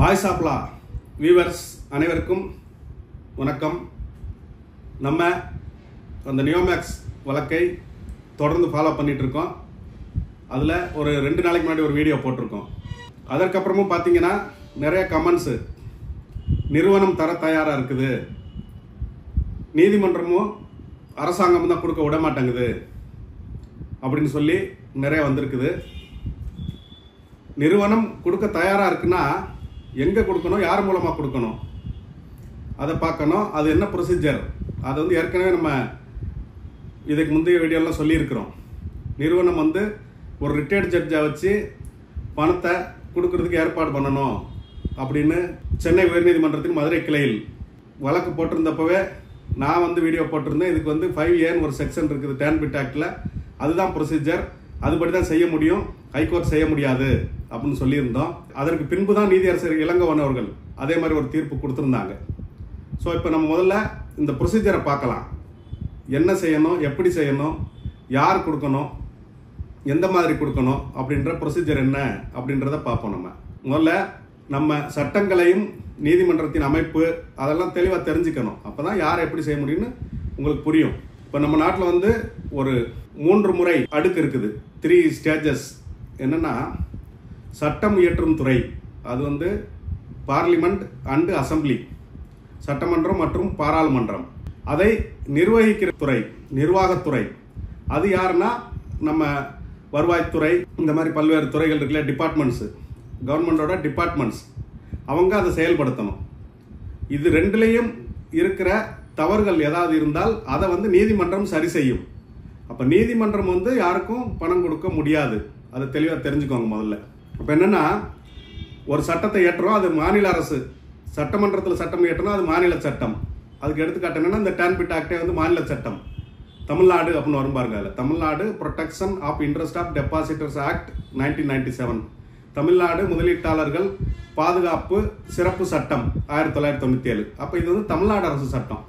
Voice of law viewers அனைவருக்கும் வணக்கம். நம்ம அந்த நியோமேக்ஸ் வழக்கை தொடர்ந்து ஃபாலோ பண்ணிட்டு இருக்கோம். அதில் ஒரு 2 நாளைக்கு முன்னாடி ஒரு வீடியோ போட்டிருக்கோம். அதற்கப்புறமும் பார்த்தீங்கன்னா நிறைய கமெண்ட்ஸு, நிறுவனம் தர தயாராக இருக்குது, நீதிமன்றமும் அரசாங்கம் தான் கொடுக்க விட மாட்டேங்குது அப்படின்னு சொல்லி நிறைய வந்திருக்குது. நிறுவனம் கொடுக்க தயாராக இருக்குன்னா எங்கே கொடுக்கணும், யார் மூலமாக கொடுக்கணும் அதை பார்க்கணும். அது என்ன ப்ரொசீஜர், அது ஏற்கனவே நம்ம இதுக்கு முந்தைய வீடியோலாம் சொல்லியிருக்கிறோம். நிறுவனம் ஒரு ரிட்டையர்ட் ஜட்ஜை வச்சு பணத்தை கொடுக்கறதுக்கு ஏற்பாடு பண்ணணும் அப்படின்னு சென்னை உயர்நீதிமன்றத்தின் மதுரை கிளையில் வழக்கு போட்டிருந்தப்பவே நான் வீடியோ போட்டிருந்தேன். இதுக்கு 5A ஒரு செக்ஷன் இருக்குது டேன் பிட் ஆக்டில். அதுதான் ப்ரொசீஜர், அதுபடி தான் செய்ய முடியும், ஹைகோர்ட் செய்ய முடியாது அப்படின்னு சொல்லியிருந்தோம். அதற்கு பின்பு தான் நீதியரசர் இளங்கோவன் அவர்கள் அதே மாதிரி ஒரு தீர்ப்பு கொடுத்துருந்தாங்க. ஸோ இப்போ நம்ம முதல்ல இந்த ப்ரொசீஜரை பார்க்கலாம். என்ன செய்யணும், எப்படி செய்யணும், யார் கொடுக்கணும், எந்த மாதிரி கொடுக்கணும் அப்படின்ற ப்ரொசீஜர் என்ன அப்படின்றத பார்ப்போம். முதல்ல நம்ம சட்டங்களையும் நீதிமன்றத்தின் அமைப்பு அதெல்லாம் தெளிவாக தெரிஞ்சுக்கணும். அப்போ தான் யார் எப்படி செய்ய முடியும்னு உங்களுக்கு புரியும். இப்போ நம்ம நாட்டில் ஒரு 3 முறை அடுக்கு இருக்குது, 3 ஸ்டேஜஸ். என்னன்னா, சட்டம் இயற்றும் துறை, அது பார்லிமெண்ட் அண்டு அசம்பிளி, சட்டமன்றம் மற்றும் பாராளுமன்றம். அதை நிர்வகிக்கிற துறை, நிர்வாகத்துறை, அது யாருன்னா நம்ம வருவாய்த்துறை, இந்த மாதிரி பல்வேறு துறைகள் இருக்குல்ல, டிபார்ட்மெண்ட்ஸு, கவர்மெண்டோட டிபார்ட்மெண்ட்ஸ், அவங்க அதை செயல்படுத்தணும். இது ரெண்டுலேயும் இருக்கிற தவறுகள் ஏதாவது இருந்தால் அதை நீதிமன்றம் சரி செய்யும். அப்போ நீதிமன்றம் யாருக்கும் பணம் கொடுக்க முடியாது, அதை தெளிவாக தெரிஞ்சுக்கோங்க முதல்ல. இப்போ என்னன்னா, ஒரு சட்டத்தை ஏற்றுறோம், அது மாநில அரசு, சட்டமன்றத்தில் சட்டம் ஏற்றணும், அது மாநில சட்டம். அதுக்கு எடுத்துக்காட்டு என்னன்னா, இந்த டேன் பிட் ஆக்டே மாநில சட்டம். தமிழ்நாடு அப்படின்னு வரும் பாருங்க, அதில் Tamil Nadu protection of interest of depositors act 1997, Tamil Nadu முதலீட்டாளர்கள் பாதுகாப்பு சிறப்பு சட்டம் 1997. அப்போ இது தமிழ்நாடு அரசு சட்டம்,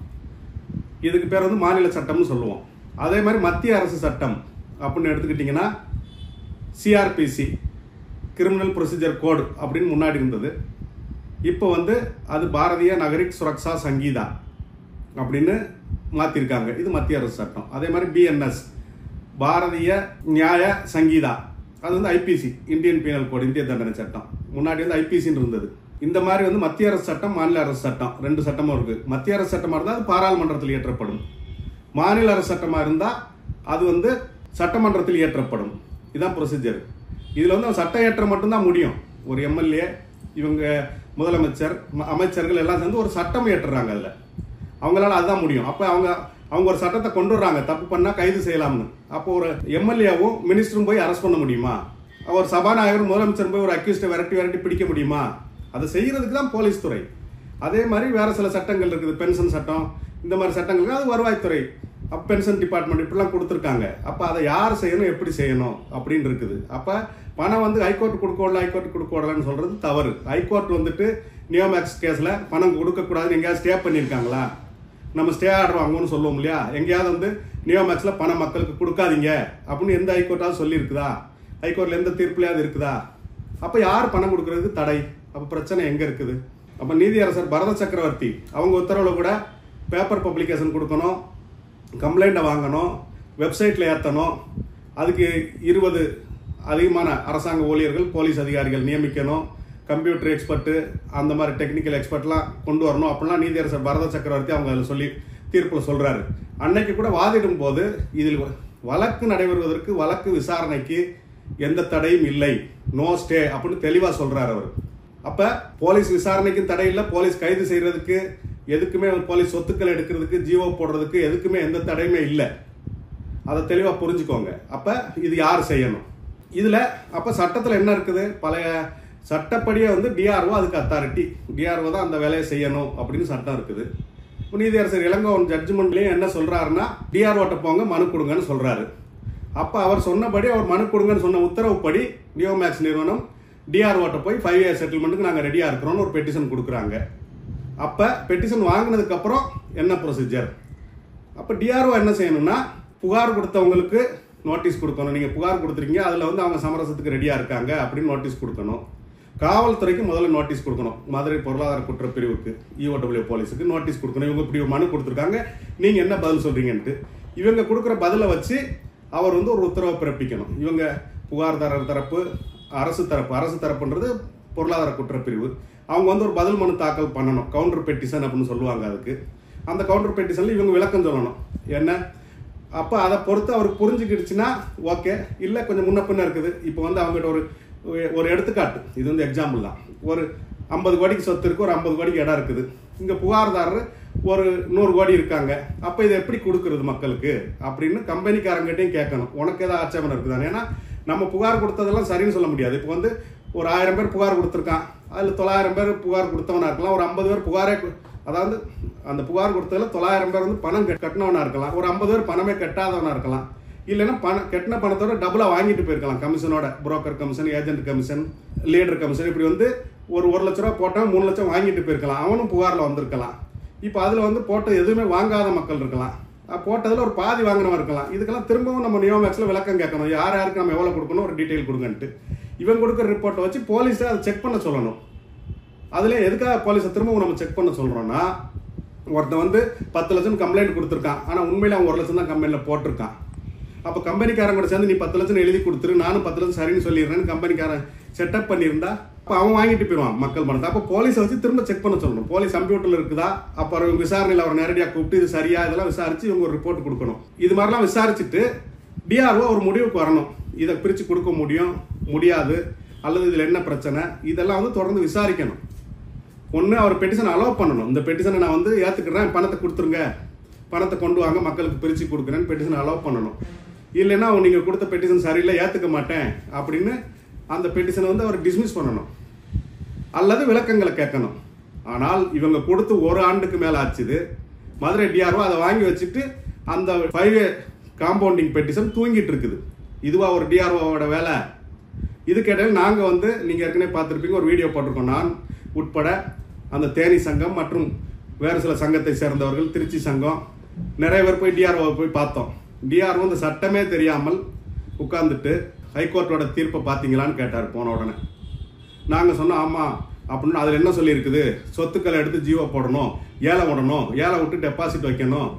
இதுக்கு பேர் மாநில சட்டம்னு சொல்லுவோம். அதே மாதிரி மத்திய அரசு சட்டம் அப்படின்னு எடுத்துக்கிட்டிங்கன்னா சிஆர்பிசி, கிரிமினல் ப்ரொசீஜர் கோடு அப்படின்னு முன்னாடி இருந்தது. இப்போ அது பாரதிய நகரிக் சுரக்ஷா சங்கீதா அப்படின்னு மாற்றிருக்காங்க, இது மத்திய அரசு சட்டம். அதே மாதிரி பிஎன்எஸ், பாரதிய நியாய சங்கீதா, அது ஐபிசி, இந்தியன் பீனல் கோடு, இந்திய தண்டனை சட்டம். முன்னாடி ஐபிசின்னு இருந்தது. இந்த மாதிரி மத்திய அரசு சட்டம், மாநில அரசு சட்டம், 2 சட்டமும் இருக்கு. மத்திய அரசு சட்டமாக இருந்தால் அது பாராளுமன்றத்தில் இயற்றப்படும், மாநில அரசு சட்டமாக இருந்தால் அது சட்டமன்றத்தில் இயற்றப்படும். இதுதான் ப்ரொசீஜர். இதில் சட்ட ஏற்றம் மட்டும்தான் முடியும். ஒரு எம்எல்ஏ, இவங்க முதலமைச்சர், அமைச்சர்கள் எல்லாம் சேர்ந்து ஒரு சட்டம் ஏற்றுறாங்க, அதில் அவங்களால அதுதான் முடியும். அப்போ அவங்க ஒரு சட்டத்தை கொண்டு வர்றாங்க, தப்பு பண்ணால் கைது செய்யலாம்னு. அப்போ ஒரு எம்எல்ஏவும் மினிஸ்டரும் போய் அரெஸ்ட் பண்ண முடியுமா? அவர் சபாநாயகர் முதலமைச்சர் போய் ஒரு அக்யூஸ்டை விரட்டி பிடிக்க முடியுமா? அதை செய்யறதுக்கு தான் போலீஸ் துறை. அதே மாதிரி வேற சில சட்டங்கள் இருக்குது, பென்ஷன் சட்டம், இந்த மாதிரி சட்டங்களுக்கு அது வருவாய்த்துறை, பென்ஷன் டிபார்ட்மெண்ட் இப்படிலாம் கொடுத்துருக்காங்க. அப்போ அதை யார் செய்யணும், எப்படி செய்யணும் அப்படின்னு இருக்குது. அப்போ பணம் ஹைகோர்ட் கொடுக்கல, ஹைகோர்ட் கொடுக்கலன்னு சொல்றது தவறு. ஹைகோர்ட் நியோமேக்ஸ் கேஸில் பணம் கொடுக்கக்கூடாதுன்னு எங்கேயாவது ஸ்டே பண்ணியிருக்காங்களா? நம்ம ஸ்டே ஆர்டர் வாங்குவோம்னு சொல்லுவோம் இல்லையா, எங்கேயாவது நியோமேக்ஸில் பணம் மக்களுக்கு கொடுக்காதீங்க அப்படின்னு எந்த ஹைகோர்ட்டாவது சொல்லியிருக்குதா? ஹைகோர்ட்டில் எந்த தீர்ப்புலையாவது இருக்குதா? அப்போ யார் பணம் கொடுக்கறதுக்கு தடை? அப்போ பிரச்சனை எங்கே இருக்குது? அப்போ நீதியரசர் பரத சக்கரவர்த்தி அவங்க உத்தரவில் கூட பேப்பர் பப்ளிகேஷன் கொடுக்கணும், கம்ப்ளைண்ட்டை வாங்கணும், வெப்சைட்டில் ஏற்றணும், அதுக்கு 20 அதிகமான அரசாங்க ஊழியர்கள், போலீஸ் அதிகாரிகள் நியமிக்கணும், கம்ப்யூட்டர் எக்ஸ்பர்ட்டு, அந்த மாதிரி டெக்னிக்கல் எக்ஸ்பர்ட்லாம் கொண்டு வரணும் அப்படிலாம் நீதியரசர் பரத சக்கரவர்த்தி அவங்க அதில் சொல்லி தீர்ப்பில் சொல்கிறாரு. அன்னைக்கு கூட வாதிடும் போது இதில் வழக்கு நடைபெறுவதற்கு, வழக்கு விசாரணைக்கு எந்த தடையும் இல்லை, நோ ஸ்டே அப்படின்னு தெளிவாக சொல்கிறார் அவர். அப்போ போலீஸ் விசாரணைக்கும் தடை இல்லை, போலீஸ் கைது செய்கிறதுக்கு, எதுக்குமே போலீஸ் சொத்துக்கள் எடுக்கிறதுக்கு, ஜீவோ போடுறதுக்கு எதுக்குமே எந்த தடையுமே இல்லை. அதை தெளிவாக புரிஞ்சுக்கோங்க. அப்போ இது யார் செய்யணும்? இதில் அப்போ சட்டத்தில் என்ன இருக்குது? பழைய சட்டப்படியே டிஆர்ஓ அதுக்கு அத்தாரிட்டி, டிஆர்ஓ தான் அந்த வேலையை செய்யணும் அப்படின்னு சட்டம் இருக்குது. இப்போ நீதியரசர் இளங்கோவன் ஜட்ஜ்மெண்ட்லேயும் என்ன சொல்கிறாருன்னா, டிஆர்ஓட்ட போங்க மனு கொடுங்கன்னு சொல்கிறாரு. அப்போ அவர் சொன்னபடி, அவர் மனு கொடுங்கன்னு சொன்ன உத்தரவுப்படி நியோமேக்ஸ் நிறுவனம் டிஆர்ஓட்ட போய் 5A செட்டில்மெண்ட்டுக்கு நாங்கள் ரெடியாக இருக்கிறோம்னு ஒரு பெட்டிஷன் கொடுக்குறாங்க. அப்போ பெட்டிஷன் வாங்கினதுக்கப்புறம் என்ன ப்ரொசீஜர்? அப்போ டிஆர்ஓ என்ன செய்யணும்னா, புகார் கொடுத்தவங்களுக்கு நோட்டீஸ் கொடுக்கணும். நீங்கள் புகார் கொடுத்துருக்கீங்க, அதில் அவங்க சமரசத்துக்கு ரெடியாக இருக்காங்க அப்படின்னு நோட்டீஸ் கொடுக்கணும். காவல்துறைக்கு முதல்ல நோட்டீஸ் கொடுக்கணும். மதுரை பொருளாதார குற்றப்பிரிவுக்கு EOW போலீஸுக்கு நோட்டீஸ் கொடுக்கணும். இவங்க இப்படி ஒரு மனு கொடுத்துருக்காங்க, நீங்கள் என்ன பதில் சொல்கிறீங்கன்ட்டு. இவங்க கொடுக்குற பதிலை வச்சு அவர் வந்து ஒரு உத்தரவை பிறப்பிக்கணும். இவங்க புகார்தாரர் தரப்பு, அரசு தரப்புன்றது பொருளாதார குற்றப்பிரிவு. அவங்க வந்து ஒரு பதில் மனு தாக்கல் பண்ணணும். கவுண்டர் பெட்டிஷன் அப்படின்னு சொல்லுவாங்க. அதுக்கு அந்த கவுண்டர் பெட்டிஷனில் இவங்க விளக்கம் சொல்லணும் என்ன. அப்போ அதை பொறுத்து அவருக்கு புரிஞ்சுக்கிடுச்சுன்னா ஓகே, இல்லை கொஞ்சம் முன்ன பின்ன இருக்குது. இப்போ வந்து அவங்ககிட்ட ஒரு எடுத்துக்காட்டு, இது வந்து எக்ஸாம்பிள் தான். ஒரு 50 கோடிக்கு சொத்து இருக்குது, ஒரு 50 கோடிக்கு இடம் இருக்குது. இங்கே புகார்தாரர் ஒரு 100 கோடி இருக்காங்க. அப்போ இதை எப்படி கொடுக்குறது மக்களுக்கு அப்படின்னு கம்பெனிக்காரங்கிட்டையும் கேட்கணும். உனக்கு ஏதாவது ஆட்சேபனை இருக்குதானே? ஏன்னா நம்ம புகார் கொடுத்ததெல்லாம் சரின்னு சொல்ல முடியாது. இப்போ வந்து ஒரு 1000 பேர் புகார் கொடுத்துருக்கான், அதில் 900 பேர் புகார் கொடுத்தவனா இருக்கலாம். ஒரு 50 பேர் புகாரே, அதாவது அந்த புகார் கொடுத்ததில் 900 பேர் வந்து பணம் கட்டினவனா இருக்கலாம். ஒரு 50 பேர் பணமே கட்டாதவனா இருக்கலாம். இல்லைன்னா கட்டின பணத்தோட டபுளாக வாங்கிட்டு போயிருக்கலாம். கமிஷனோட, broker commission, agent commission, leader commission, இப்படி வந்து ஒரு 1 லட்ச ரூபா போட்டால் 3 லட்சம் வாங்கிட்டு போயிருக்கலாம். அவனும் புகாரில் வந்திருக்கலாம். இப்போ அதில் வந்து போட்ட எதுவுமே வாங்காத மக்கள் இருக்கலாம், போட்டதில் ஒரு பாதி வாங்கினவன் இருக்கலாம். இதுக்கெல்லாம் திரும்பவும் நம்ம நியோமேக்ஸில் விளக்கம் கேட்கணும். யாருக்கு நம்ம எவ்வளோ கொடுக்கணும், ஒரு டீட்டெயில் கொடுங்கன்ட்டு. இவன் கொடுக்குற ரிப்போர்ட்டை வச்சு போலீஸை அதை செக் பண்ண சொல்லணும். அதில் எதுக்காக போலீஸை திரும்பவும் நம்ம செக் பண்ண சொல்கிறோன்னா, ஒருத்தன் வந்து 10 லட்சம் கம்ப்ளைண்ட் கொடுத்துருக்கான், ஆனால் உண்மையில் அவன் 1 லட்சம் தான் கம்பெனியில் போட்டிருக்கான். அப்போ கம்பெனிக்காரன் கூட சேர்ந்து நீ 10 லட்சம் எழுதி கொடுத்துரு, நானும் 10 லட்சம் சரின்னு சொல்லிடுறேன்னு கம்பெனிக்காரன் செட்டப் பண்ணியிருந்தா அப்போ அவன் வாங்கிட்டு போயிடுவான் மக்கள் பணத்தை. அப்போ போலீஸை வச்சு திரும்ப செக் பண்ண சொல்லணும். போலீஸ் கம்ப்யூட்டரில் இருக்குதா, அப்புறம் விசாரணையில் அவர் நேரடியாக கூப்பிட்டு இது சரியா இதெல்லாம் விசாரிச்சு இவங்க ஒரு ரிப்போர்ட் கொடுக்கணும். இது மாதிரிலாம் விசாரிச்சுட்டு டிஆர்ஓ ஒரு முடிவுக்கு வரணும். இதை பிரித்து கொடுக்க முடியாது, அல்லது இதில் என்ன பிரச்சனை, இதெல்லாம் வந்து தொடர்ந்து விசாரிக்கணும். ஒன்று அவர் பெட்டிஷன் அலோவ் பண்ணணும். இந்த பெட்டிஷனை நான் வந்து ஏற்றுக்கிறேன், பணத்தை கொடுத்துருங்க, பணத்தை கொண்டு வாங்க, மக்களுக்கு பிரித்து கொடுக்குறேன்னு பெட்டிஷன் அலோவ் பண்ணணும். இல்லைன்னா நீங்கள் கொடுத்த பெட்டிஷன் சரியில்லை, ஏற்றுக்க மாட்டேன் அப்படின்னு அந்த பெட்டிஷனை வந்து அவர் டிஸ்மிஸ் பண்ணணும், அல்லது விளக்கங்களை கேட்கணும். ஆனால் இவங்க கொடுத்து 1 ஆண்டுக்கு மேலே ஆச்சுது. மதுரை டிஆர்ஓ அதை வாங்கி வச்சுட்டு அந்த 5A காம்பவுண்டிங் பெட்டிஷன் தூங்கிட்டு இருக்குது. இதுவா ஒரு டிஆர்ஓவோட வேலை? இதுக்கு இடையில நாங்கள் வந்து நீங்கள் ஏற்கனவே பார்த்துருப்பீங்க, ஒரு வீடியோ போட்டிருக்கோம். நான் உட்பட அந்த தேனி சங்கம் மற்றும் வேறு சில சங்கத்தை சேர்ந்தவர்கள், திருச்சி சங்கம், நிறைய பேர் போய் டிஆர்ஓவை போய் பார்த்தோம். டிஆர்ஓ இந்த சட்டமே தெரியாமல் உட்கார்ந்துட்டு ஹைகோர்ட்டோட தீர்ப்பை பார்த்தீங்களான்னு கேட்டார் போன உடனே. நாங்கள் சொன்னோம் ஆமாம் அப்படின்னு. அதில் என்ன சொல்லியிருக்குது, சொத்துக்களை எடுத்து ஜீவோ போடணும், ஏலம் விடணும், ஏலம் விட்டு டெபாசிட் வைக்கணும்,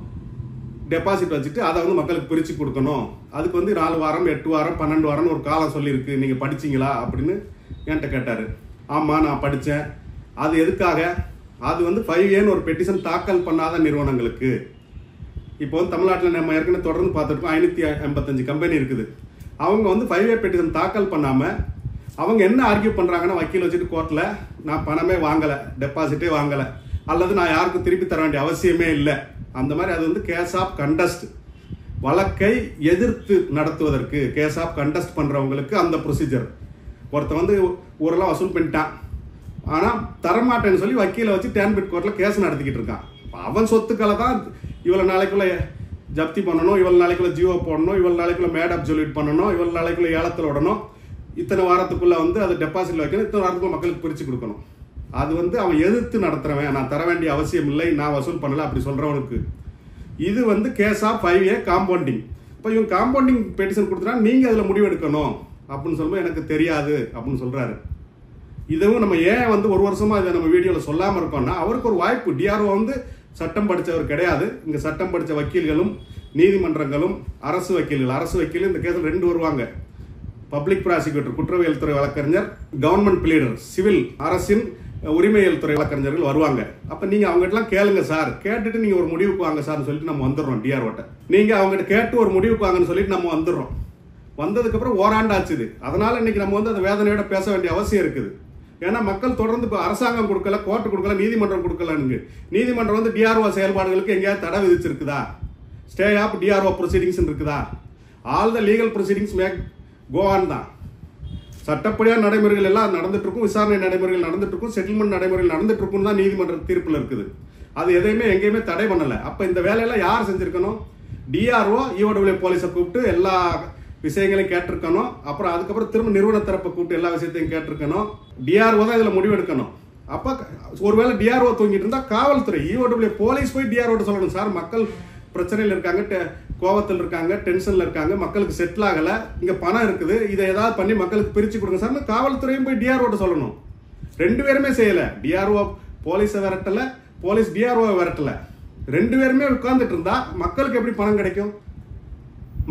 டெபாசிட் வச்சுட்டு அதை வந்து மக்களுக்கு பிரித்து கொடுக்கணும். அதுக்கு வந்து 4 வாரம் 8 வாரம் 12 வாரம்னு ஒரு காலம் சொல்லியிருக்கு, நீங்கள் படிச்சிங்களா அப்படின்னு என்கிட்ட கேட்டார். ஆமாம் நான் படித்தேன். அது எதுக்காக? அது வந்து 5Aன்னு ஒரு பெட்டிஷன் தாக்கல் பண்ணாத நிறுவனங்களுக்கு. இப்போ வந்து தமிழ்நாட்டில் நம்ம ஏற்கனவே தொடர்ந்து பார்த்துருக்கோம், 585 கம்பெனி இருக்குது. அவங்க வந்து 5A பெட்டிஷன் தாக்கல் பண்ணாமல் அவங்க என்ன ஆர்கியூ பண்ணுறாங்கன்னா, வக்கீல் வச்சுட்டு கோர்ட்டில் நான் பணமே வாங்கலை, டெபாசிட்டே வாங்கலை, அல்லது நான் யாருக்கும் திருப்பி தர வேண்டிய அவசியமே இல்லை, அந்த மாதிரி. அது வந்து கேஸ் ஆஃப் கண்டஸ்ட், வழக்கை எதிர்த்து நடத்துவதற்கு கேஸ் ஆஃப் கண்டஸ்ட் பண்ணுறவங்களுக்கு அந்த ப்ரொசீஜர். ஒருத்தன் வந்து ஊரெல்லாம் வசூல் பண்ணிட்டான், ஆனால் தரமாட்டேன்னு சொல்லி வக்கீலை வச்சு டேன்பிட் கோர்ட்டில் கேஸ் நடத்திக்கிட்டு இருக்கான். அவன் சொத்துக்களை தான் இவ்வளோ நாளைக்குள்ள ஜப்தி பண்ணணும், இவ்வளோ நாளைக்குள்ள ஜியோ போடணும், இவ்வளோ நாளைக்குள்ள மேட் அப்சல்யூட் பண்ணணும், இவ்வளோ நாளைக்குள்ள ஏலத்தில் விடணும், இத்தனை வாரத்துக்குள்ளே வந்து அது டெபாசிட்டில் வைக்கணும், இத்தனை வாரத்துக்குள்ள மக்களுக்கு பிரித்து கொடுக்கணும். அது வந்து அவன் எதிர்த்து நடத்துகிறவன், நான் தர வேண்டிய அவசியம் இல்லை, நான் வசூல் பண்ணலை அப்படி சொல்கிறவனுக்கு இது வந்து கேஸ் ஆஃப் 5A காம்பவுண்டிங். இப்போ இவங்க காம்பவுண்டிங் பெட்டிஷன் கொடுத்துட்டா நீங்கள் அதில் முடிவெடுக்கணும் அப்படின்னு சொல்லும்போது எனக்கு தெரியாது அப்படின்னு சொல்கிறாரு. இதுவும் நம்ம ஏன் வந்து 1 வருஷமாக இதை நம்ம வீடியோவில் சொல்லாமல் இருக்கோம்னா, அவருக்கு ஒரு வாய்ப்பு. டிஆர்ஓ வந்து சட்டம் படித்தவர் கிடையாது. இங்கே சட்டம் படித்த வக்கீல்களும் நீதிமன்றங்களும் அரசு வக்கீல் இந்த கேஸில் 2 வருவாங்க. பப்ளிக் ப்ராசிக்யூட்டர் குற்றவியல் துறை வழக்கறிஞர், கவர்மெண்ட் பிளீடர் சிவில் அரசின் உரிமையியல் துறை வழக்கறிஞர்கள் வருவாங்க. அப்போ நீங்கள் அவங்ககிட்டலாம் கேளுங்க சார், கேட்டுட்டு நீங்கள் ஒரு முடிவுக்கு வாங்க சார்னு சொல்லிட்டு நம்ம வந்துடுறோம். டிஆர்ஓட்ட நீங்கள் அவங்ககிட்ட கேட்டு ஒரு முடிவுக்கு வாங்கன்னு சொல்லிட்டு நம்ம வந்துடுறோம். வந்ததுக்கப்புறம் 1 ஆண்டு ஆச்சுது. அதனால் இன்னைக்கு நம்ம வந்து அந்த வேதனையோட பேச வேண்டிய அவசியம் இருக்குது. ஏன்னா மக்கள் தொடர்ந்து இப்போ அரசாங்கம் கொடுக்கல, கோர்ட்டு கொடுக்கல, நீதிமன்றம் கொடுக்கலன்னு. நீதிமன்றம் வந்து டிஆர்ஓ செயல்பாடுகளுக்கு எங்கேயாவது தடை விதிச்சிருக்குதா? ஸ்டே ஆஃப் டிஆர்ஓ ப்ரொசீடிங்ஸ் இருக்குதா? All the legal proceedings make go on தான். சட்டப்படியான நடைமுறைகள் எல்லாம் நடந்துட்டு இருக்கும், விசாரணை நடைமுறைகள் நடந்துட்டு இருக்கும், செட்டில்மெண்ட் நடைமுறைகள் நடந்துட்டு இருக்கும் தான் நீதிமன்ற தீர்ப்பில் இருக்குது. அது எதையுமே எங்கேயுமே தடை பண்ணலை. அப்போ இந்த வேலையெல்லாம் யார் செஞ்சிருக்கணும்? டிஆர்ஓ EOW போலீஸை கூப்பிட்டு எல்லா விஷயங்களையும் கேட்டிருக்கணும். அப்புறம் அதுக்கப்புறம் திரும்ப நிறுவன தரப்பை கூப்பிட்டு எல்லா விஷயத்தையும் கேட்டிருக்கணும். டிஆர்ஓ தான் இதில் முடிவெடுக்கணும். அப்போ ஒருவேளை டிஆர்ஓ தூங்கிட்டு இருந்தால் காவல்துறை EOW போலீஸ் போய் டிஆர்ஓட்ட சொல்லணும், சார் மக்கள் பிரச்சனையில் இருக்காங்க, கோபத்தில் இருக்காங்க, டென்ஷனில் இருக்காங்க, மக்களுக்கு செட்டில் ஆகலை, இங்கே பணம் இருக்குது, இதை ஏதாவது பண்ணி மக்களுக்கு பிரித்து கொடுங்க சார்னு காவல்துறையும் போய் டிஆர்ஓட்ட சொல்லணும். 2 பேருமே செய்யல. டிஆர்ஓ போலீஸை விரட்டல, போலீஸ் டிஆர்ஓவை விரட்டல. 2 பேருமே உட்கார்ந்துட்டு இருந்தா மக்களுக்கு எப்படி பணம் கிடைக்கும்?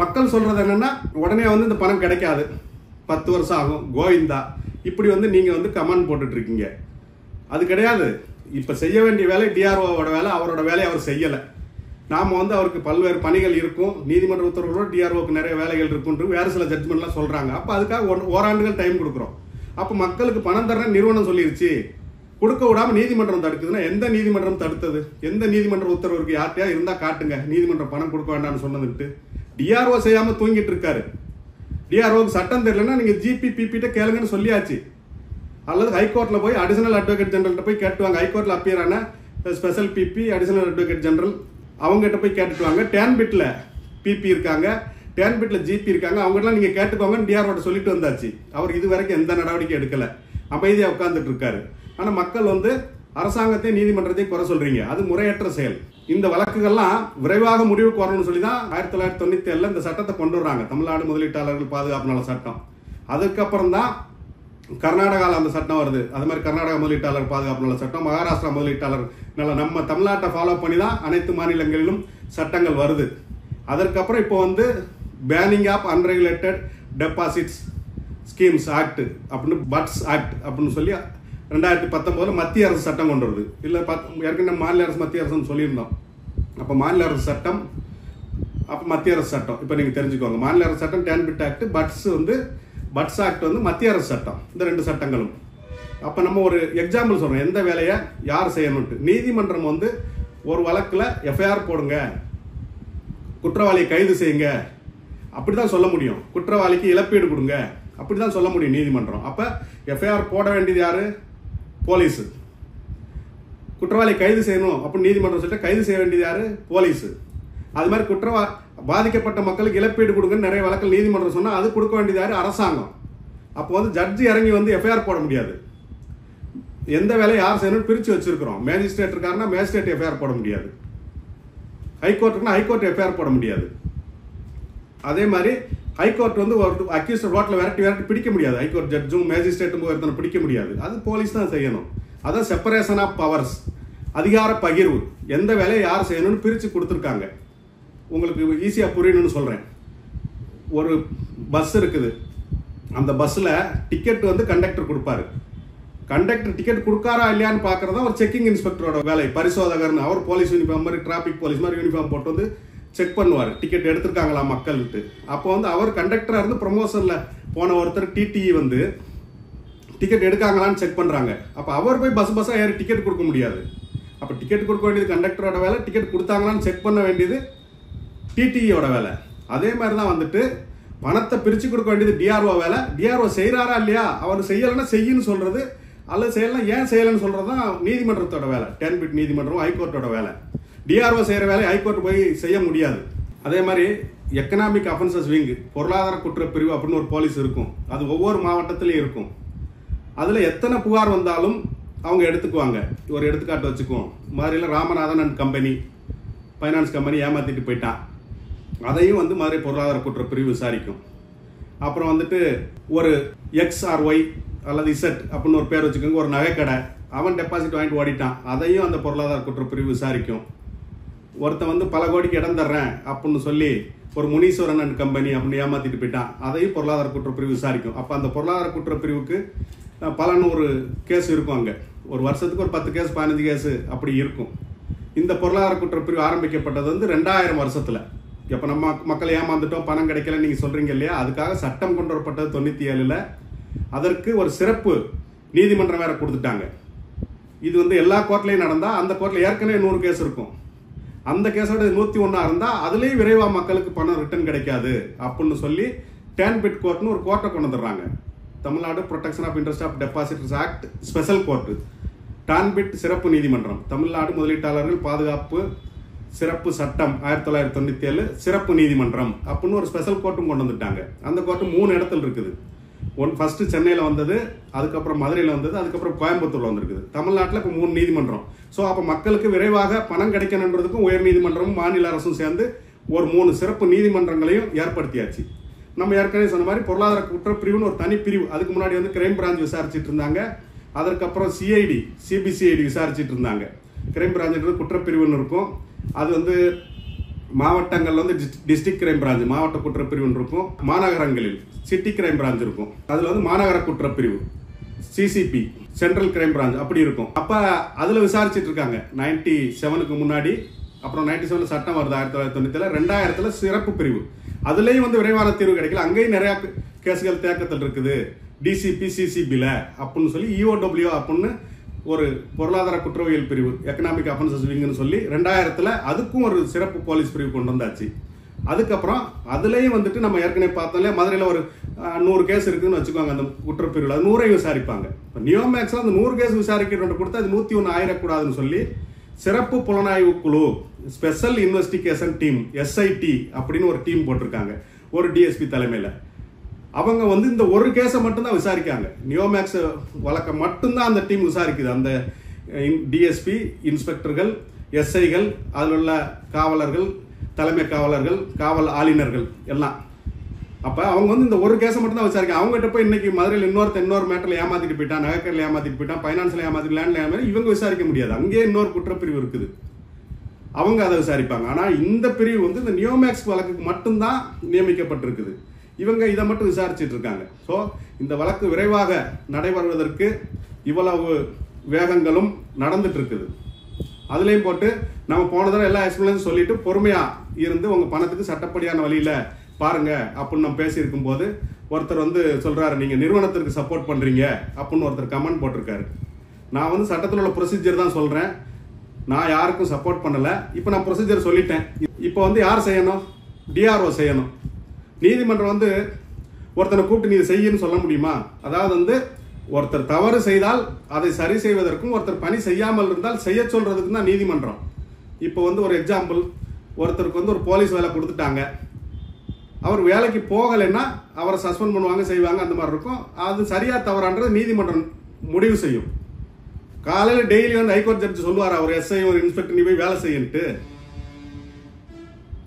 மக்கள் சொல்றது என்னன்னா உடனே வந்து இந்த பணம் கிடைக்காது, 10 வருஷம் ஆகும், கோவிந்தா இப்படி வந்து நீங்க வந்து கமெண்ட் போட்டுட்டு இருக்கீங்க. அது கிடையாது. இப்ப செய்ய வேண்டிய வேலை டிஆர்ஓவோட வேலை, அவரோட வேலையை அவர் செய்யல. நாம வந்து அவருக்கு பல்வேறு பணிகள் இருக்கும், நீதிமன்ற உத்தரவோட டிஆர்ஓக்கு நிறைய வேலைகள் இருக்கும், வேறு சில ஜட்ஜ்மெண்ட்லாம் சொல்றாங்க. அப்ப அதுக்காக ஓராண்டுகள் டைம் கொடுக்குறோம். அப்ப மக்களுக்கு பணம் தர நிறுவனம் சொல்லிருச்சு, கொடுக்க விடாம நீதிமன்றம் தடுக்குதுன்னா எந்த நீதிமன்றம் தடுத்தது? எந்த நீதிமன்ற உத்தரவு இருக்கு? யார்ட்டையா இருந்தா காட்டுங்க, நீதிமன்றம் பணம் கொடுக்க வேண்டாம்னு சொன்னதுட்டு. டிஆர்ஓ செய்யாம தூங்கிட்டு இருக்காரு. டிஆர்ஓக்கு சட்டம் தெரியலன்னா நீங்க ஜிபி பிபிட்ட கேளுங்கன்னு சொல்லியாச்சு. அல்லது ஹைகோர்ட்ல போய் அடிஷனல் அட்வொகேட் ஜெனரல் போய் கேட்டுவாங்க. ஹைகோர்ட்ல அப்பியர் ஆன special PP, additional advocate general அவங்ககிட்ட போய் கேட்டுக்குவாங்க. டேன்பிட்ல பிபி இருக்காங்க, டேன்பிட்ல ஜிபி இருக்காங்க, அவங்ககிட்ட நீங்க கேட்டுக்கோங்க டிஆர்ஓட சொல்லிட்டு வந்தாச்சு. அவர் இது வரைக்கும் எந்த நடவடிக்கை எடுக்கல, அமைதியா உட்கார்ந்துட்டு இருக்காரு. ஆனா மக்கள் வந்து அரசாங்கத்தை நீதிமன்றத்தையும் குறை சொல்றீங்க, அது முறையற்ற செயல். இந்த வழக்குகள்லாம் விரைவாக முடிவுக்கு வரணும்னு சொல்லி தான் 1997 இந்த சட்டத்தை கொண்டு வர்றாங்க, தமிழ்நாடு முதலீட்டாளர்கள் பாதுகாப்பு நல சட்டம். அதுக்கப்புறம் தான் கர்நாடகாவில் அந்த சட்டம் வருது. அது மாதிரி கர்நாடகா முதலீட்டாளர் பாதுகாப்பு நல சட்டம், மகாராஷ்டிரா முதலீட்டாளர் நல, நம்ம தமிழ்நாட்டை ஃபாலோ பண்ணி தான் அனைத்து மாநிலங்களிலும் சட்டங்கள் வருது. அதற்கப்புறம் இப்போ வந்து banning of unregulated deposits schemes act அப்படின்னு, பட்ஸ் ஆக்ட் அப்படின்னு சொல்லி 2019 மத்திய அரசு சட்டம் கொண்டு வருது. இல்லை ஏற்கனவே மாநில அரசு மத்திய அரசுன்னு சொல்லியிருந்தோம். அப்போ மாநில அரசு சட்டம், அப்போ மத்திய அரசு சட்டம். இப்போ நீங்கள் தெரிஞ்சுக்கோங்க, மாநில அரசு சட்டம் டேன்பிட் ஆக்ட், பட்ஸ் ஆக்ட் வந்து மத்திய அரசு சட்டம். இந்த 2 சட்டங்களும். அப்போ நம்ம ஒரு எக்ஸாம்பிள் சொல்றோம், எந்த வேலையை யார் செய்யணும்ட்டு. நீதிமன்றம் வந்து ஒரு வழக்கில் எஃப்ஐஆர் போடுங்க, குற்றவாளியை கைது செய்யுங்க, அப்படிதான் சொல்ல முடியும். குற்றவாளிக்கு இழப்பீடு கொடுங்க, அப்படிதான் சொல்ல முடியும் நீதிமன்றம். அப்ப எஃப்ஐஆர் போட வேண்டியது யாரு? போலீஸ். குற்றவாளி கைது செய்யணும் அப்படின்னு நீதிமன்றம் சொல்லிட்டு கைது செய்ய வேண்டியது யாரு? போலீஸ். அது மாதிரி பாதிக்கப்பட்ட மக்களுக்கு இழப்பீடு கொடுங்கன்னு நிறைய வழக்கில் நீதிமன்றம் சொன்னா அது கொடுக்க வேண்டியது யாரு? அரசாங்கம். அப்போ வந்து ஜட்ஜி இறங்கி வந்து எஃப்ஐஆர் போட முடியாது. எந்த வேலையை யார் செய்யணும் பிரிச்சு வச்சிருக்கிறோம். மேஜிஸ்ட்ரேட் இருக்காருன்னா மேஜிஸ்ட்ரேட் எஃப்ஐஆர் போட முடியாது, ஹைகோர்ட் இருக்குன்னா ஹைகோர்ட் எஃப்ஐஆர் போட முடியாது. அதே மாதிரி ஹைகோர்ட் வந்து ஒரு அக்யூஸ்ட் ரோட்ல விரட்டி பிடிக்க முடியாது. ஹைகோர்ட் ஜட்ஜும் மேஜிஸ்ட்ரேட்டும் ஒருத்தனை பிடிக்க முடியாது, அது போலீஸ் தான் செய்யணும். அதான் செப்பரேஷன் ஆஃப் பவர்ஸ், அதிகார பகிர்வு. எந்த வேலையை யார் செய்யணும்னு பிரிச்சு கொடுத்துருக்காங்க. உங்களுக்கு ஈஸியா புரியணும்னு சொல்றேன். ஒரு பஸ் இருக்குது, அந்த பஸ்ல டிக்கெட் வந்து கண்டக்டர் கொடுப்பாரு. கண்டக்டர் டிக்கெட் கொடுக்காரா இல்லையான்னு பாக்குறதா ஒரு செக்கிங் இன்ஸ்பெக்டரோட வேலை. பரிசோதகர்னு அவர் போலீஸ் யூனிஃபார்ம் மாதிரி, டிராபிக் போலீஸ் மாதிரி யூனிஃபார்ம் போட்டு வந்து செக் பண்ணுவார், டிக்கெட் எடுத்திருக்காங்களா மக்கள்கிட்ட. அப்போ வந்து அவர் கண்டக்டரா இருந்து ப்ரமோஷன்ல போன ஒருத்தர் டிடிஇ வந்து டிக்கெட் எடுக்காங்களான்னு செக் பண்றாங்க. அப்போ அவர் போய் பஸ்ஸா ஏறி டிக்கெட் கொடுக்க முடியாது. அப்போ டிக்கெட் கொடுக்க வேண்டியது கண்டக்டரோட வேலை, டிக்கெட் கொடுத்தாங்களான்னு செக் பண்ண வேண்டியது டிடிஇயோட வேலை. அதே மாதிரி தான் வந்துட்டு பணத்தை பிரிச்சு கொடுக்க வேண்டியது டிஆர்ஓ வேலை. டிஆர்ஓ செய்யறாரா இல்லையா, அவர் செய்யலைன்னா செய்யுன்னு சொல்றது, அல்லது செய்யலாம் ஏன் செய்யலன்னு சொல்றதுதான் நீதிமன்றத்தோட வேலை. டேன்பிட் நீதிமன்றம், ஹைகோர்ட்டோட வேலை. டிஆர்ஓ செய்யற வேலை ஹைகோர்ட் போய் செய்ய முடியாது. அதே மாதிரி எக்கனாமிக் அஃபென்சஸ் விங், பொருளாதார குற்றப்பிரிவு அப்படின்னு ஒரு போலீஸ் இருக்கும். அது ஒவ்வொரு மாவட்டத்திலையும் இருக்கும். அதுல எத்தனை புகார் வந்தாலும் அவங்க எடுத்துக்குவாங்க. ஒரு எடுத்துக்காட்டு வச்சுக்குவோம். மதுரையில Ramanathan and company finance company ஏமாத்திட்டு போயிட்டான், அதையும் வந்து மதுரை பொருளாதார குற்றப்பிரிவு விசாரிக்கும். அப்புறம் வந்துட்டு ஒரு XRY அல்லது Z அப்படின்னு ஒரு பேர் வச்சுக்கோங்க, ஒரு நகைக்கடை, அவன் டெபாசிட் வாங்கிட்டு ஓடிட்டான், அதையும் அந்த பொருளாதார குற்றப்பிரிவு விசாரிக்கும். ஒருத்தன் வந்து பல கோடிக்கு இடம் தர்றேன் அப்படின்னு சொல்லி ஒரு முனீஸ்வரன் அண்ட் கம்பெனி அப்படின்னு ஏமாத்திட்டு போயிட்டான், அதையும் பொருளாதார குற்றப்பிரிவு விசாரிக்கும். அப்போ அந்த பொருளாதார குற்றப்பிரிவுக்கு பல 100 கேஸ் இருக்கும். அங்கே ஒரு வருஷத்துக்கு ஒரு 10 கேஸ் 15 கேஸ் அப்படி இருக்கும். இந்த பொருளாதார குற்றப்பிரிவு ஆரம்பிக்கப்பட்டது வந்து 2000 வருஷத்துல. இப்போ நம்ம மக்கள் ஏமாந்துட்டோம், பணம் கிடைக்கல நீங்க சொல்றீங்க இல்லையா, அதுக்காக சட்டம் கொண்டு வரப்பட்டது 97ல். அதற்கு ஒரு சிறப்பு நீதிமன்றம் வேற கொடுத்துட்டாங்க. இது வந்து எல்லா கோர்ட்லயும் நடந்தா அந்த கோர்ட்ல ஏற்கனவே 100 கேஸ் இருக்கும். அந்த கேஸோட 101 இருந்தா அதுலயும் விரைவா மக்களுக்கு பணம் ரிட்டர்ன் கிடைக்காது அப்படின்னு சொல்லி டேன்பிட் கோர்ட்னு ஒரு கோர்ட்டை கொண்டு வந்துடுறாங்க. Tamil Nadu protection of interest of depositors act special court, TANPID சிறப்பு நீதிமன்றம், தமிழ்நாடு முதலீட்டாளர்கள் பாதுகாப்பு சிறப்பு சட்டம் 1997 சிறப்பு நீதிமன்றம் அப்படின்னு ஒரு ஸ்பெஷல் கோர்ட்டும் கொண்டு வந்துட்டாங்க. அந்த கோர்ட்டு 3 இடத்துல இருக்குது. ஃபர்ஸ்ட் சென்னையில் வந்தது, அதுக்கப்புறம் மதுரையில் வந்தது, அதுக்கப்புறம் கோயம்புத்தூர்ல வந்திருக்குது. தமிழ்நாட்டில் இப்போ 3 நீதிமன்றம். ஸோ அப்போ மக்களுக்கு விரைவாக பணம் கிடைக்கணுன்றதுக்கும் உயர் நீதிமன்றமும் மாநில அரசும் சேர்ந்து ஒரு 3 சிறப்பு நீதிமன்றங்களையும் ஏற்படுத்தியாச்சு. நம்ம ஏற்கனவே சொன்ன மாதிரி பொருளாதார குற்றப்பிரிவுன்னு ஒரு தனி பிரிவு, அதுக்கு முன்னாடி வந்து கிரைம் பிரான்ச் விசாரிச்சுட்டு இருந்தாங்க. அதற்கப்புறம் சிஐடி சிபிசிஐடி விசாரிச்சுட்டு இருந்தாங்க. கிரைம் பிரான்ச் குற்றப்பிரிவுன்னு இருக்கும். அது வந்து மாவட்டங்கள்ல வந்து டிஸ்ட்ரிக்ட் கிரைம் பிரான்ச் மாவட்ட குற்றப்பிரிவுன்னு இருக்கும். மாநகரங்களில் சிட்டி கிரைம் பிரான்ச் இருக்கும். அதுல வந்து மாநகர குற்றப்பிரிவு சிசிபி சென்ட்ரல் கிரைம் பிரான்ச் அப்படி இருக்கும். அப்ப அதுல விசாரிச்சுட்டு இருக்காங்க 97க்கு முன்னாடி. அப்புறம் 97 சட்டம் வருது 1997. 2000 சிறப்பு பிரிவு. அதுலயும் வந்து விரைவான தீர்வு கிடைக்கல. அங்கேயும் நிறைய கேசுகள் தேக்கத்தில் இருக்குது டிசிபி சிசிபில அப்படின்னு சொல்லி இஓடபிள்யூ அப்படின்னு ஒரு பொருளாதார குற்றவியல் பிரிவு எக்கனாமிக் அஃபென்சஸ் விங்னு சொல்லி 2000 அதுக்கும் ஒரு சிறப்பு போலீஸ் பிரிவு கொண்டு வந்தாச்சு. அதுக்கப்புறம் அதுலயும் வந்துட்டு நம்ம ஏற்கனவே பார்த்தோம்ல, மதுரையில் ஒரு 100 கேஸ் இருக்குன்னு வச்சுக்கோங்க. அந்த குற்றப்பிரிவில் 100 விசாரிப்பாங்க. இப்போ நியோமேக்ஸ்ல அந்த 100 கேஸ் விசாரிக்கிற கொடுத்தா அது 101 ஆயிடக்கூடாதுன்னு சொல்லி சிறப்பு புலனாய்வு குழு ஸ்பெஷல் இன்வெஸ்டிகேஷன் டீம் எஸ்ஐடி அப்படின்னு ஒரு டீம் போட்டிருக்காங்க ஒரு டிஎஸ்பி தலைமையில். அவங்க வந்து இந்த ஒரு கேஸை மட்டும்தான் விசாரிக்காங்க. நியோமேக்ஸ் வழக்கை மட்டும்தான் அந்த டீம் விசாரிக்குது. அந்த டிஎஸ்பி இன்ஸ்பெக்டர்கள் எஸ்ஐகள் அதில் உள்ள காவலர்கள் தலைமை காவலர்கள் காவல் ஆளுநர்கள் எல்லாம். அப்போ அவங்க வந்து இந்த ஒரு கேஸை மட்டும் தான் விசாரிக்க. அவங்ககிட்ட போய் இன்னைக்கு மதுரையில் இன்னொரு மேட்டரில் ஏமாத்திட்டு போயிட்டான், நகைக்கடையில் ஏமாத்திட்டு போயிட்டான், ஃபைனான்ஸில் ஏமாத்திட்டு லேண்டில் ஏமாத்தி இவங்க விசாரிக்க முடியாது. அங்கேயே இன்னொரு குற்றப்பிரிவு இருக்குது, அவங்க அதை விசாரிப்பாங்க. ஆனால் இந்த பிரிவு வந்து இந்த நியோமேக்ஸ் வழக்குக்கு மட்டும்தான் நியமிக்கப்பட்டிருக்குது. இவங்க இதை மட்டும் விசாரிச்சுட்டு இருக்காங்க. ஸோ இந்த வழக்கு விரைவாக நடைபெறுவதற்கு இவ்வளவு வேகங்களும் நடந்துட்டு இருக்குது. அதுலேயும் போட்டு நம்ம போன தடவை எல்லா எக்ஸ்பிளேஷன் சொல்லிட்டு பொறுமையா இருந்து உங்க பணத்துக்கு சட்டப்படியான வழியில பாருங்க அப்படின்னு நம்ம பேசியிருக்கும் போது ஒருத்தர் வந்து சொல்றாரு, நீங்க நிறுவனத்திற்கு சப்போர்ட் பண்றீங்க அப்படின்னு ஒருத்தர் கமெண்ட் போட்டிருக்காரு. நான் வந்து சட்டத்தில் உள்ள ப்ரொசீஜர் தான் சொல்றேன், நான் யாருக்கும் சப்போர்ட் பண்ணல. இப்போ நான் ப்ரொசீஜர் சொல்லிட்டேன். இப்போ வந்து யார் செய்யணும்? டிஆர்ஓ செய்யணும். நீதிமன்றம் வந்து ஒருத்தனை கூப்பிட்டு நீ செய்யன்னு சொல்ல முடியுமா? அதாவது வந்து ஒருத்தர் தவறு செய்தால் அதை சரி செய்வதற்கும் ஒருத்தர் பணி செய்யாமல் இருந்தால் செய்ய சொல்றதுக்கும் தான் நீதிமன்றம். இப்போ வந்து ஒரு எக்ஸாம்பிள், ஒருத்தருக்கு வந்து ஒரு போலீஸ் வேலை கொடுத்துட்டாங்க, அவர் வேலைக்கு போகலைன்னா அவரை சஸ்பெண்ட் பண்ணுவாங்க, செய்வாங்க, அந்த மாதிரி இருக்கும். அது சரியா தவறான்றது நீதிமன்றம் முடிவு செய்யும். காலையில் டெய்லி வந்து ஹைகோர்ட் ஜட்ஜ் சொல்லுவார், அவர் எஸ்ஐ ஒரு இன்ஸ்பெக்டர் நீ போய் வேலை செய்யன்ட்டு.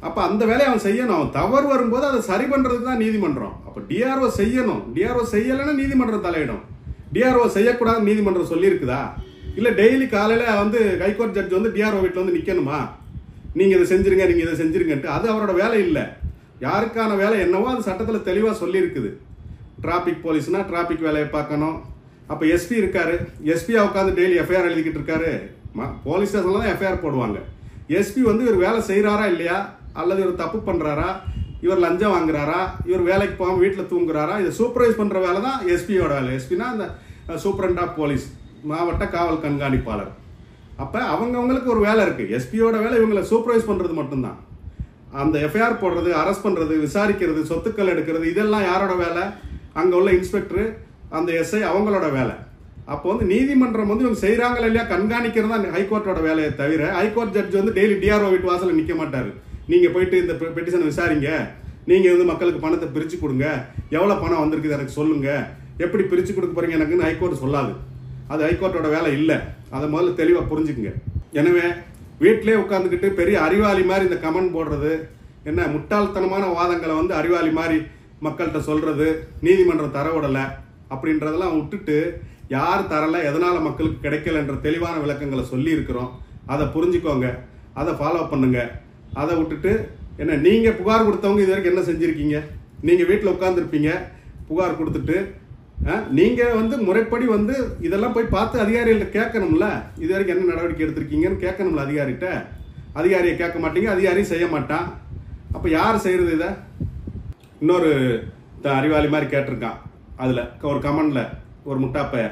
அப்ப அந்த வேலையை அவன் செய்யணும். அவன் தவறு வரும்போது அதை சரி பண்றதுக்கு தான் நீதிமன்றம். அப்ப டிஆர்ஓ செய்யணும். டிஆர்ஓ செய்யலைன்னா நீதிமன்றம் தலையிடும். டிஆர்ஓ செய்யக்கூடாது நீதிமன்றம் சொல்லி இருக்குதா? இல்ல டெய்லி காலையில வந்து ஹைகோர்ட் ஜட்ஜ் வந்து டிஆர்ஓ வீட்டில் வந்து நிக்கணுமா? நீங்க இதை செஞ்சிருங்க, நீங்க இதை செஞ்சிருங்கன்ட்டு. அது அவரோட வேலை இல்லை. யாருக்கான வேலை என்னவோ அது சட்டத்தில் தெளிவாக சொல்லி இருக்குது. டிராபிக் போலீஸ்னா டிராபிக் வேலையை பார்க்கணும். அப்போ எஸ்பி இருக்காரு, எஸ்பியா உட்காந்து டெய்லி எஃப்ஐஆர் எழுதிக்கிட்டு இருக்காரு. போலீஸ் ஸ்டேஷன்ல தான் எஃப்ஐஆர் போடுவாங்க. எஸ்பி வந்து இவர் வேலை செய்கிறாரா இல்லையா, அல்லது இவர் தப்பு பண்ணுறாரா, இவர் லஞ்சம் வாங்குறாரா, இவர் வேலைக்கு போகாமல் வீட்டில் தூங்குறாரா, இதை சூப்பர்வைஸ் பண்ணுற வேலை தான் எஸ்பியோட வேலை. எஸ்பினா அந்த சூப்பரண்ட் ஆஃப் போலீஸ், மாவட்ட காவல் கண்காணிப்பாளர். அப்போ அவங்கவுங்களுக்கு ஒரு வேலை இருக்குது. எஸ்பியோட வேலை இவங்களை சூப்பர்வைஸ் பண்ணுறது மட்டும்தான். அந்த எஃப்ஐஆர் போடுறது, அரெஸ்ட் பண்ணுறது, விசாரிக்கிறது, சொத்துக்கள் எடுக்கிறது, இதெல்லாம் யாரோட வேலை? அங்கே உள்ள இன்ஸ்பெக்டர், அந்த எஸ்ஐ அவங்களோட வேலை. அப்போ வந்து நீதிமன்றம் வந்து இவங்க செய்கிறாங்களா இல்லையா கண்காணிக்கிறது தான் ஹைகோர்ட்டோட வேலையை தவிர ஹைகோர்ட் ஜட்ஜ் வந்து டெய்லி டிஆர்ஓ வீட்டு வாசலில் நிற்க மாட்டார். நீங்கள் போயிட்டு இந்த பெட்டிஷனை விசாரிங்க, நீங்கள் வந்து மக்களுக்கு பணத்தை பிரித்து கொடுங்க, எவ்வளோ பணம் வந்திருக்குது எனக்கு சொல்லுங்கள், எப்படி பிரித்து கொடுக்க போகிறீங்க எனக்குன்னு ஹைகோர்ட் சொல்லாது. அது ஹைகோர்ட்டோட வேலை இல்லை. அதை முதல்ல தெளிவாக புரிஞ்சுக்குங்க. எனவே வீட்டிலே உட்காந்துக்கிட்டு பெரிய அறிவாளி மாதிரி இந்த கமெண்ட் போடுறது, என்ன முட்டாள்தனமான வாதங்களை வந்து அறிவாளி மாதிரி மக்கள்கிட்ட சொல்றது, நீதிமன்றம் தர விடலை அப்படின்றதெல்லாம் விட்டுட்டு யார் தரல, எதனால மக்களுக்கு கிடைக்கல என்ற தெளிவான விளக்கங்களை சொல்லி இருக்கிறோம். அதை புரிஞ்சுக்கோங்க, அதை ஃபாலோ பண்ணுங்க. அதை விட்டுட்டு என்ன நீங்க புகார் கொடுத்தவங்க இது வரைக்கும் என்ன செஞ்சிருக்கீங்க? நீங்க வீட்டில் உட்காந்துருப்பீங்க, புகார் கொடுத்துட்டு நீங்க வந்து முறைப்படி வந்து இதெல்லாம் போய் பார்த்து அதிகாரிகள்ட்ட கேட்கணும்ல, இது வரைக்கும் என்ன நடவடிக்கை எடுத்திருக்கீங்கன்னு கேட்கணும்ல அதிகாரிகிட்ட. அதிகாரியை கேட்க மாட்டீங்க, அதிகாரி செய்ய மாட்டான். அப்ப யார் செய்யறது? இதை இன்னொரு அறிவாளி மாதிரி கேட்டிருக்கான். அதுல ஒரு கமெண்ட்ல ஒரு முட்டாப்பைய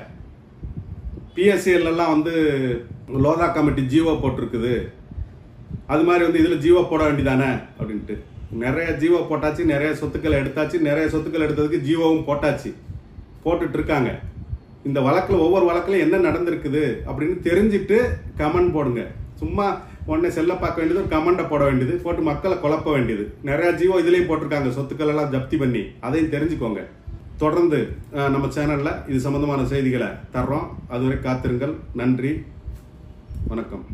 பிஎஸ்சிஎல்லாம் வந்து லோதா கமிட்டி ஜீவோ போட்டிருக்குது, அது மாதிரி வந்து இதுல ஜீவோ போட வேண்டியதானே அப்படின்ட்டு. நிறைய ஜீவோ போட்டாச்சு, நிறைய சொத்துக்களை எடுத்தாச்சு, நிறைய சொத்துக்கள் எடுத்ததுக்கு ஜீவோவும் போட்டாச்சு, போட்டுட்டு இருக்காங்க. இந்த வழக்கில் ஒவ்வொரு வழக்கில் என்ன நடந்திருக்குது அப்படின்னு தெரிஞ்சுட்டு கமெண்ட் போடுங்க. சும்மா உடனே செல்ல பார்க்க வேண்டியது, ஒரு கமெண்டை போட வேண்டியது, போட்டு மக்களை குழப்ப வேண்டியது. நிறைய ஜீவோ இதுலேயும் போட்டிருக்காங்க, சொத்துக்கள் எல்லாம் ஜப்தி பண்ணி. அதையும் தெரிஞ்சுக்கோங்க. தொடர்ந்து நம்ம சேனலில் இது சம்பந்தமான செய்திகளை தர்றோம். அதுவரை காத்திருங்கள். நன்றி, வணக்கம்.